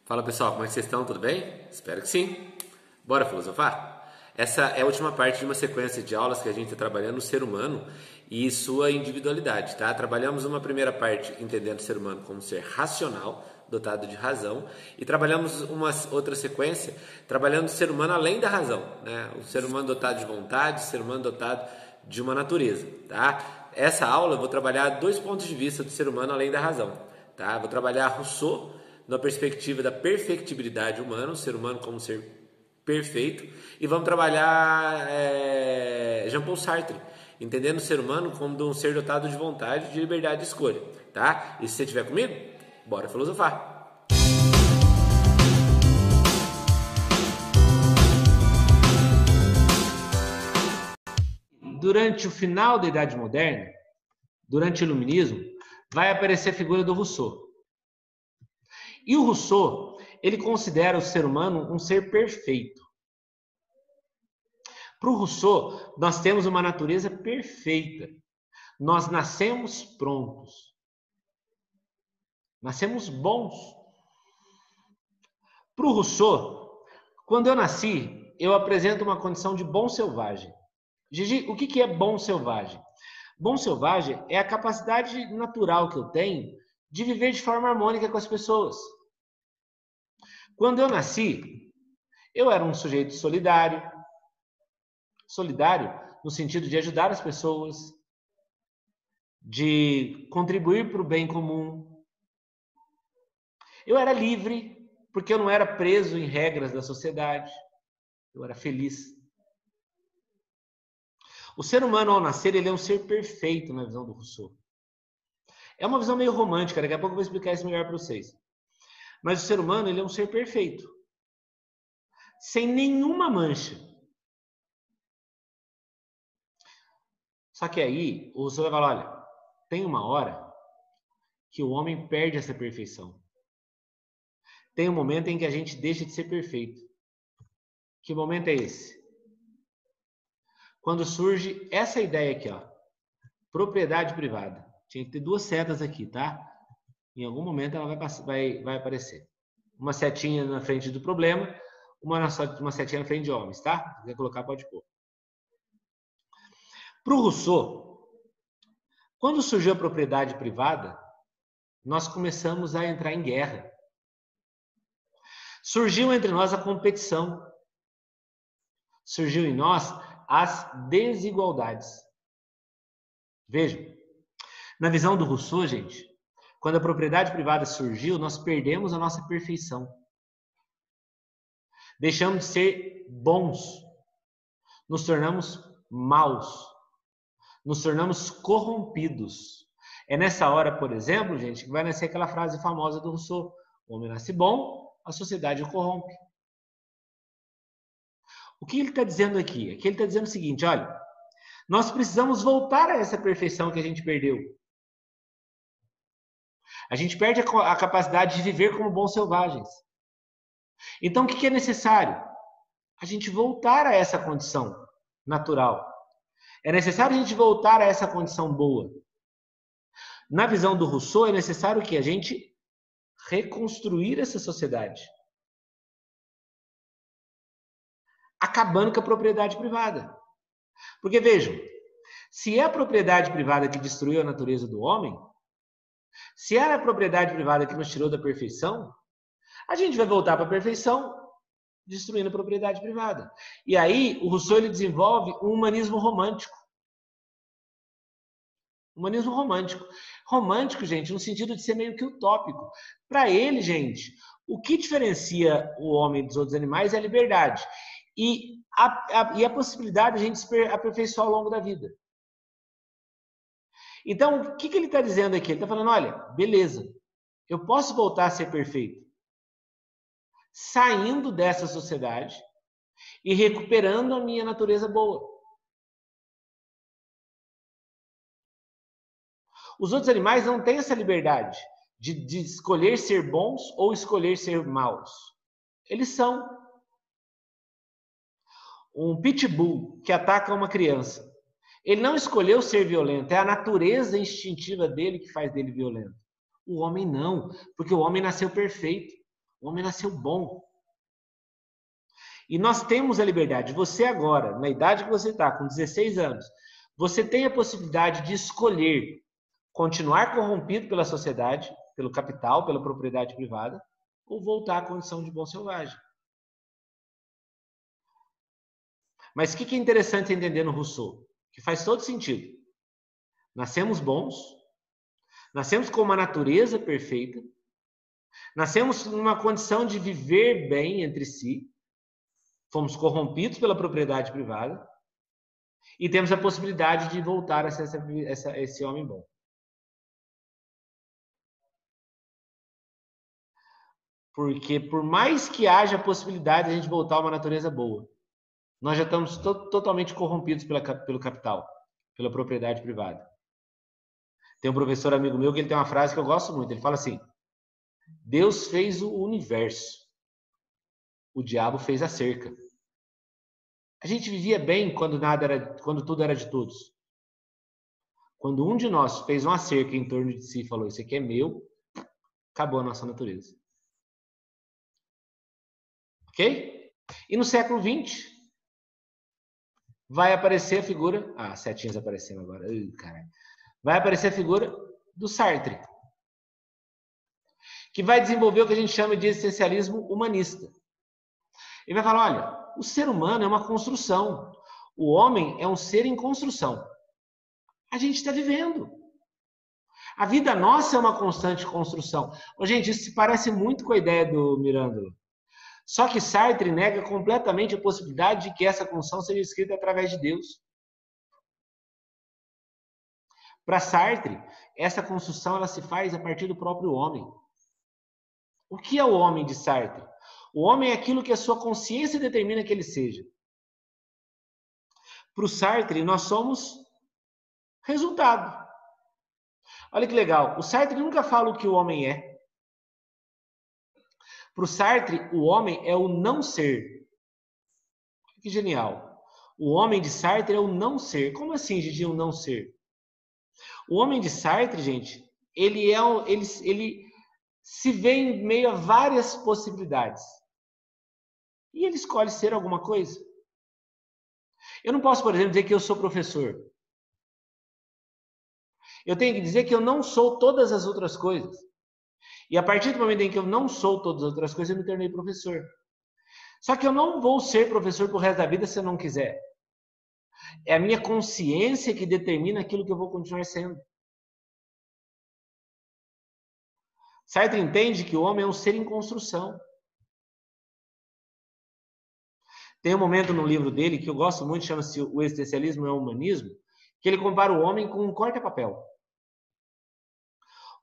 Fala pessoal, como é que vocês estão? Tudo bem? Espero que sim. Bora filosofar? Essa é a última parte de uma sequência de aulas que a gente está trabalhando o ser humano e sua individualidade, tá? Trabalhamos uma primeira parte entendendo o ser humano como um ser racional, dotado de razão, e trabalhamos uma outra sequência trabalhando o ser humano além da razão, né? O ser humano dotado de vontade, o ser humano dotado de uma natureza, tá? Essa aula eu vou trabalhar dois pontos de vista do ser humano além da razão, tá? Vou trabalhar Rousseau na perspectiva da perfectibilidade humana, o ser humano como um ser perfeito, e vamos trabalhar Jean-Paul Sartre, entendendo o ser humano como um ser dotado de vontade, de liberdade de escolha, tá? E se você estiver comigo, bora filosofar! Durante o final da Idade Moderna, durante o Iluminismo, vai aparecer a figura do Rousseau. E o Rousseau, ele considera o ser humano um ser perfeito. Para o Rousseau, nós temos uma natureza perfeita. Nós nascemos prontos. Nascemos bons. Para o Rousseau, quando eu nasci, eu apresento uma condição de bom selvagem. Gigi, o que é bom selvagem? Bom selvagem é a capacidade natural que eu tenho de viver de forma harmônica com as pessoas. Quando eu nasci, eu era um sujeito solidário. Solidário no sentido de ajudar as pessoas, de contribuir para o bem comum. Eu era livre, porque eu não era preso em regras da sociedade. Eu era feliz. O ser humano, ao nascer, ele é um ser perfeito na visão do Rousseau. É uma visão meio romântica, daqui a pouco eu vou explicar isso melhor para vocês. Mas o ser humano, ele é um ser perfeito. Sem nenhuma mancha. Só que aí, o Rousseau vai falar, olha, tem uma hora que o homem perde essa perfeição. Tem um momento em que a gente deixa de ser perfeito. Que momento é esse? Quando surge essa ideia aqui, ó, propriedade privada. Tinha que ter duas setas aqui, tá? Em algum momento ela vai aparecer. Uma setinha na frente do problema, uma setinha na frente de homens, tá? Se quiser colocar, pode pôr. Para o Rousseau, quando surgiu a propriedade privada, nós começamos a entrar em guerra. Surgiu entre nós a competição. Surgiu em nós as desigualdades. Vejam, na visão do Rousseau, gente, quando a propriedade privada surgiu, nós perdemos a nossa perfeição. Deixamos de ser bons. Nos tornamos maus. Nos tornamos corrompidos. É nessa hora, por exemplo, gente, que vai nascer aquela frase famosa do Rousseau: o homem nasce bom, a sociedade o corrompe. O que ele está dizendo aqui? Aqui ele está dizendo o seguinte, olha, nós precisamos voltar a essa perfeição que a gente perdeu. A gente perde a capacidade de viver como bons selvagens. Então, o que é necessário? A gente voltar a essa condição natural. É necessário a gente voltar a essa condição boa. Na visão do Rousseau, é necessário que a gente reconstruir essa sociedade. Acabando com a propriedade privada. Porque, vejam, se é a propriedade privada que destruiu a natureza do homem, se é a propriedade privada que nos tirou da perfeição, a gente vai voltar para a perfeição destruindo a propriedade privada. E aí, o Rousseau ele desenvolve um humanismo romântico. Humanismo romântico. Romântico, gente, no sentido de ser meio que utópico. Para ele, gente, o que diferencia o homem dos outros animais é a liberdade. E a possibilidade de a gente se aperfeiçoar ao longo da vida. Então, o que ele está dizendo aqui? Ele está falando, olha, beleza, eu posso voltar a ser perfeito. Saindo dessa sociedade e recuperando a minha natureza boa. Os outros animais não têm essa liberdade de escolher ser bons ou escolher ser maus. Eles são. Um pitbull que ataca uma criança. Ele não escolheu ser violento, é a natureza instintiva dele que faz dele violento. O homem não, porque o homem nasceu perfeito. O homem nasceu bom. E nós temos a liberdade. Você agora, na idade que você está, com 16 anos, você tem a possibilidade de escolher continuar corrompido pela sociedade, pelo capital, pela propriedade privada, ou voltar à condição de bom selvagem. Mas o que é interessante entender no Rousseau? Que faz todo sentido. Nascemos bons, nascemos com uma natureza perfeita, nascemos numa condição de viver bem entre si, fomos corrompidos pela propriedade privada e temos a possibilidade de voltar a ser esse homem bom. Porque por mais que haja a possibilidade de a gente voltar a uma natureza boa, nós já estamos totalmente corrompidos pelo capital, pela propriedade privada. Tem um professor amigo meu que ele tem uma frase que eu gosto muito. Ele fala assim: Deus fez o universo, o diabo fez a cerca. A gente vivia bem quando tudo era de todos. Quando um de nós fez uma cerca em torno de si e falou: isso aqui é meu, acabou a nossa natureza. Ok? E no século XX vai aparecer a figura... Ah, setinhas aparecendo agora. Caralho. Vai aparecer a figura do Sartre, que vai desenvolver o que a gente chama de existencialismo humanista. Ele vai falar, olha, o ser humano é uma construção. O homem é um ser em construção. A gente está vivendo. A vida nossa é uma constante construção. Ô, gente, isso se parece muito com a ideia do Mirandola. Só que Sartre nega completamente a possibilidade de que essa construção seja escrita através de Deus. Para Sartre, essa construção ela se faz a partir do próprio homem. O que é o homem de Sartre? O homem é aquilo que a sua consciência determina que ele seja. Para o Sartre, nós somos resultado. Olha que legal. O Sartre nunca fala o que o homem é. Para o Sartre, o homem é o não ser. Que genial. O homem de Sartre é o não ser. Como assim, Gigi, o não ser? O homem de Sartre, gente, ele se vê em meio a várias possibilidades. E ele escolhe ser alguma coisa. Eu não posso, por exemplo, dizer que eu sou professor. Eu tenho que dizer que eu não sou todas as outras coisas. E a partir do momento em que eu não sou todas as outras coisas, eu me tornei professor. Só que eu não vou ser professor pro resto da vida se eu não quiser. É a minha consciência que determina aquilo que eu vou continuar sendo. Sartre entende que o homem é um ser em construção. Tem um momento no livro dele que eu gosto muito, chama-se O Existencialismo é o Humanismo, que ele compara o homem com um corta-papel.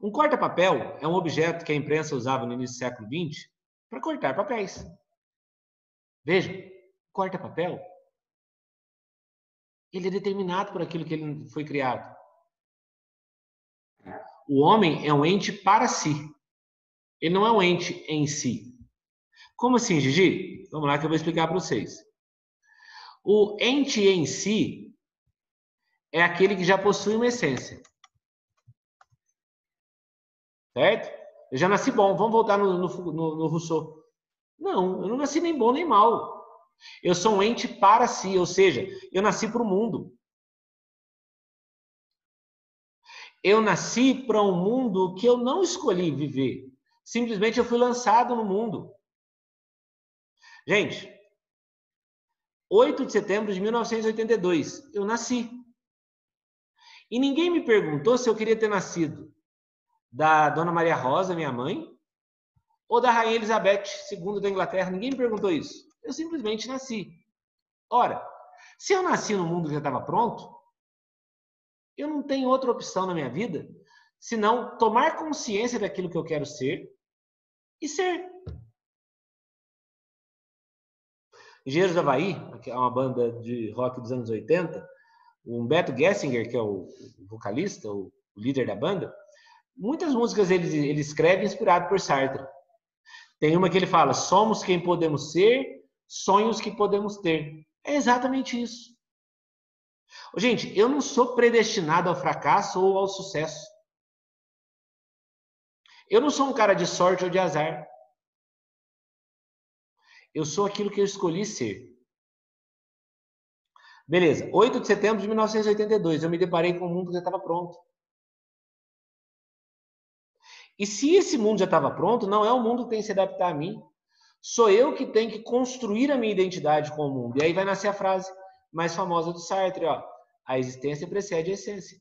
Um corta-papel é um objeto que a imprensa usava no início do século XX para cortar papéis. Veja, corta-papel, ele é determinado por aquilo que ele foi criado. O homem é um ente para si. Ele não é um ente em si. Como assim, Gigi? Vamos lá que eu vou explicar para vocês. O ente em si é aquele que já possui uma essência. Certo? Eu já nasci bom. Vamos voltar no Rousseau. Não, eu não nasci nem bom nem mal. Eu sou um ente para si, ou seja, eu nasci para o mundo. Eu nasci para um mundo que eu não escolhi viver. Simplesmente eu fui lançado no mundo. Gente, 8 de setembro de 1982, eu nasci. E ninguém me perguntou se eu queria ter nascido da Dona Maria Rosa, minha mãe, ou da Rainha Elizabeth II da Inglaterra. Ninguém me perguntou isso. Eu simplesmente nasci. Ora, se eu nasci no mundo que já estava pronto, eu não tenho outra opção na minha vida senão tomar consciência daquilo que eu quero ser e ser. Engenheiros do Havaí, que é uma banda de rock dos anos 80, o Humberto Gessinger, que é o vocalista, o líder da banda, muitas músicas ele escreve inspirado por Sartre. Tem uma que ele fala, somos quem podemos ser, sonhos que podemos ter. É exatamente isso. Gente, eu não sou predestinado ao fracasso ou ao sucesso. Eu não sou um cara de sorte ou de azar. Eu sou aquilo que eu escolhi ser. Beleza, 8 de setembro de 1982, eu me deparei com um mundo que já estava pronto. E se esse mundo já estava pronto, não é o mundo que tem que se adaptar a mim. Sou eu que tenho que construir a minha identidade com o mundo. E aí vai nascer a frase mais famosa do Sartre, ó. A existência precede a essência.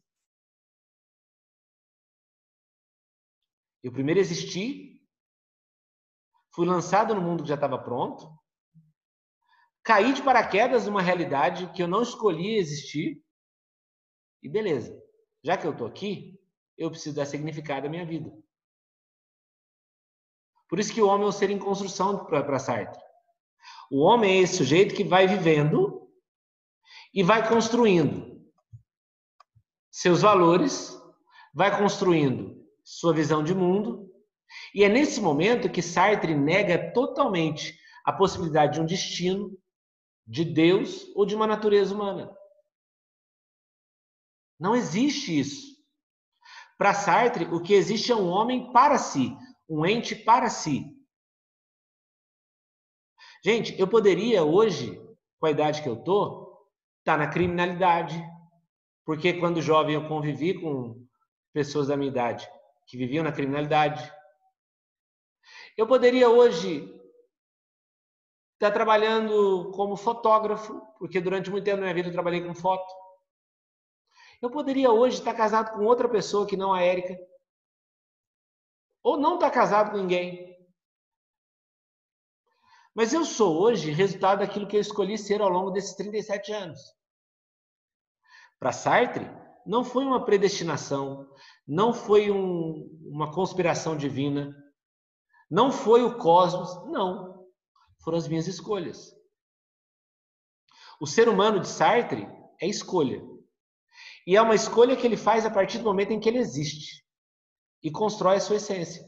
Eu primeiro existi, fui lançado no mundo que já estava pronto, caí de paraquedas numa realidade que eu não escolhi existir, e beleza. Já que eu estou aqui, eu preciso dar significado à minha vida. Por isso que o homem é um ser em construção para Sartre. O homem é esse sujeito que vai vivendo e vai construindo seus valores, vai construindo sua visão de mundo, e é nesse momento que Sartre nega totalmente a possibilidade de um destino, de Deus ou de uma natureza humana. Não existe isso. Para Sartre, o que existe é um homem para si, um ente para si. Gente, eu poderia hoje, com a idade que eu tô, estar na criminalidade, porque quando jovem eu convivi com pessoas da minha idade que viviam na criminalidade. Eu poderia hoje estar trabalhando como fotógrafo, porque durante muito tempo da minha vida eu trabalhei com foto. Eu poderia hoje estar casado com outra pessoa que não a Érica. Ou não estar casado com ninguém. Mas eu sou hoje resultado daquilo que eu escolhi ser ao longo desses 37 anos. Para Sartre, não foi uma predestinação, não foi uma conspiração divina, não foi o cosmos, não. Foram as minhas escolhas. O ser humano de Sartre é escolha. E é uma escolha que ele faz a partir do momento em que ele existe e constrói a sua essência.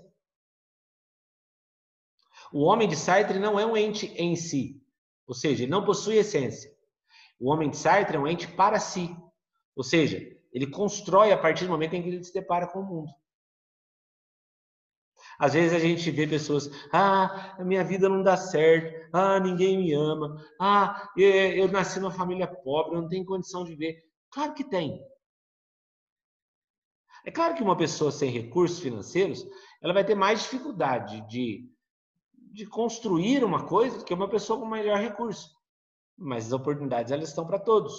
O homem de Sartre não é um ente em si, ou seja, ele não possui essência. O homem de Sartre é um ente para si, ou seja, ele constrói a partir do momento em que ele se depara com o mundo. Às vezes a gente vê pessoas, a minha vida não dá certo, ninguém me ama, eu nasci numa família pobre, eu não tenho condição de ver. Claro que tem. É claro que uma pessoa sem recursos financeiros, ela vai ter mais dificuldade de construir uma coisa do que uma pessoa com maior recurso. Mas as oportunidades, elas estão para todos.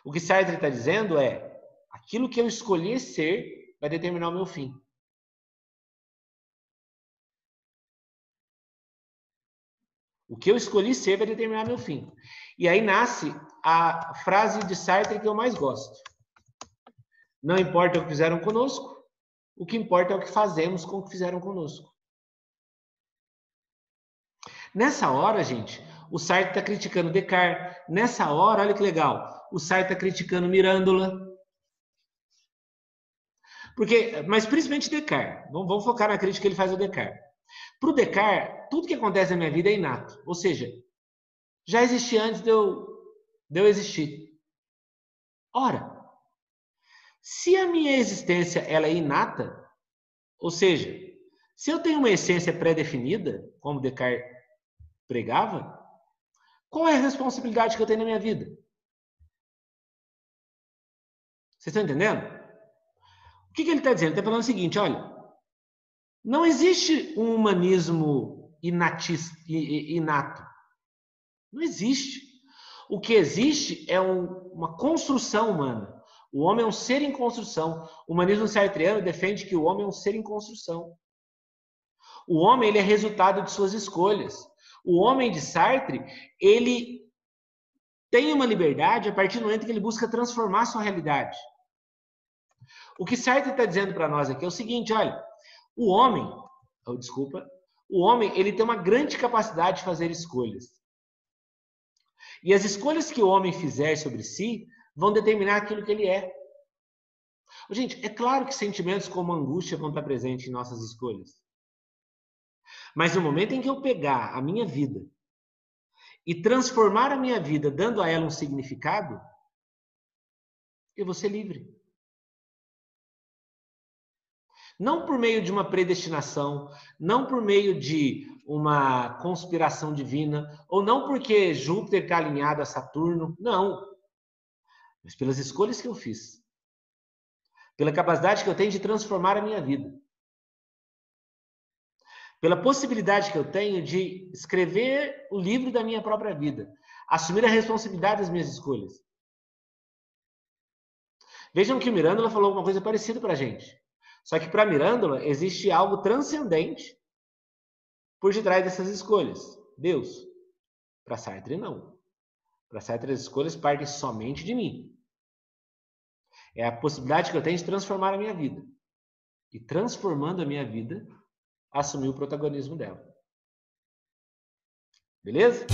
O que Sartre está dizendo é, aquilo que eu escolhi ser vai determinar o meu fim. O que eu escolhi ser vai determinar meu fim. E aí nasce a frase de Sartre que eu mais gosto. Não importa o que fizeram conosco, o que importa é o que fazemos com o que fizeram conosco. Nessa hora, gente, o Sartre está criticando Descartes. Nessa hora, olha que legal, o Sartre está criticando Mirândola. Mas principalmente Descartes. Vamos focar na crítica que ele faz ao Descartes. Para o Descartes, tudo que acontece na minha vida é inato. Ou seja, já existia antes de eu existir. Ora, se a minha existência ela é inata, ou seja, se eu tenho uma essência pré-definida, como Descartes pregava, qual é a responsabilidade que eu tenho na minha vida? Vocês estão entendendo? O que ele está dizendo? Ele está falando o seguinte, olha, não existe um humanismo inato. Não existe. O que existe é uma construção humana. O homem é um ser em construção. O humanismo sartreano defende que o homem é um ser em construção. O homem ele é resultado de suas escolhas. O homem de Sartre, ele tem uma liberdade a partir do momento que ele busca transformar sua realidade. O que Sartre está dizendo para nós aqui é o seguinte, olha, o homem ele tem uma grande capacidade de fazer escolhas. E as escolhas que o homem fizer sobre si vão determinar aquilo que ele é. Gente, é claro que sentimentos como angústia vão estar presentes em nossas escolhas. Mas no momento em que eu pegar a minha vida e transformar a minha vida, dando a ela um significado, eu vou ser livre. Não por meio de uma predestinação, não por meio de uma conspiração divina, ou não porque Júpiter está alinhado a Saturno, não. Mas pelas escolhas que eu fiz. Pela capacidade que eu tenho de transformar a minha vida. Pela possibilidade que eu tenho de escrever o livro da minha própria vida. Assumir a responsabilidade das minhas escolhas. Vejam que o Mirândola falou uma coisa parecida para a gente. Só que para Mirândola existe algo transcendente por detrás dessas escolhas. Deus. Para Sartre, não. Para Sartre, as escolhas partem somente de mim. É a possibilidade que eu tenho de transformar a minha vida. E transformando a minha vida, assumir o protagonismo dela. Beleza?